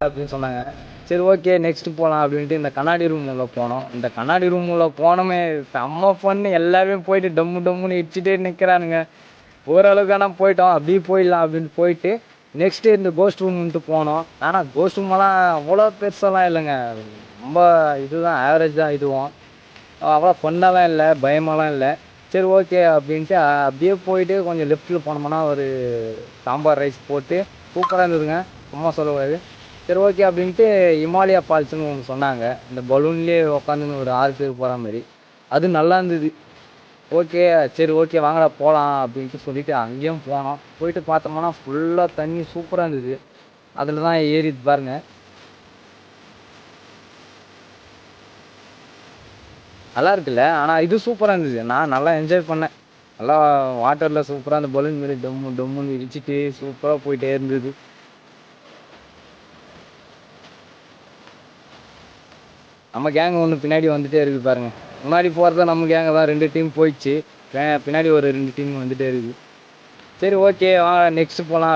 அப்படின்னு சொன்னாங்க. சரி ஓகே நெக்ஸ்ட் போலாம் அப்படின்ட்டு இந்த கண்ணாடி ரூம் உள்ள போனோம். இந்த கண்ணாடி ரூம் உள்ள போனோமே செம்ம ஃபன்னு. எல்லாமே போயிட்டு டம்மு டம்முன்னு இடிச்சுட்டே நிற்கிறானுங்க. ஓரளவுக்கு ஆனா போயிட்டோம். அப்படியே போயிடலாம் அப்படின்னு போயிட்டு நெக்ஸ்ட்டு இந்த கோஸ்ட் ரூம்ன்ட்டு போனோம். ஆனா கோஸ்ட் ரூமெல்லாம் அவ்வளோ பெருசாலாம் இல்லைங்க. ரொம்ப இதுதான் ஆவரேஜ் தான் இதுவும். அவ்வளோ ஃபன்னாலாம் இல்லை, பயமாலாம் இல்லை. சரி ஓகே அப்படின்ட்டு அப்படியே போயிட்டு கொஞ்சம் லெஃப்ட்டில் போனோம்னா ஒரு சாம்பார் ரைஸ் போட்டு சூப்பராக இருந்ததுங்க. சும்மா சொல்லக்கூடாது. சரி ஓகே அப்படின்ட்டு இமாலயா ஃபால்ஸ்னு ஒன்று சொன்னாங்க. இந்த பலூன்லேயே உட்காந்துன்னு ஒரு 6 பேர் போகிற மாதிரி. அது நல்லா இருந்தது. ஓகே சரி ஓகே வாங்கடா போகலாம் அப்படின்ட்டு சொல்லிட்டு அங்கேயும் போனோம். போயிட்டு பார்த்தோம்னா ஃபுல்லாக தண்ணி சூப்பராக இருந்தது. அதில் தான் ஏறிது பாருங்க. நல்லா இருக்குல்ல. ஆனால் இது சூப்பராக இருந்தது. நான் நல்லா என்ஜாய் பண்ணேன். நல்லா வாட்டரில் சூப்பராக அந்த பலூன் மாரி டொம்மு டொம்முன்னு இடிச்சிட்டு சூப்பராக போயிட்டே இருந்தது. நம்ம கேங் ஒன்று பின்னாடி வந்துட்டே இருக்குது பாருங்க. முன்னாடி போகிறத நம்ம கேங்க தான் 2 டீம் போயிடுச்சு. பின்னாடி ஒரு 2 டீம் வந்துட்டே இருக்குது. சரி ஓகே வாங்க நெக்ஸ்ட் போகலாம்.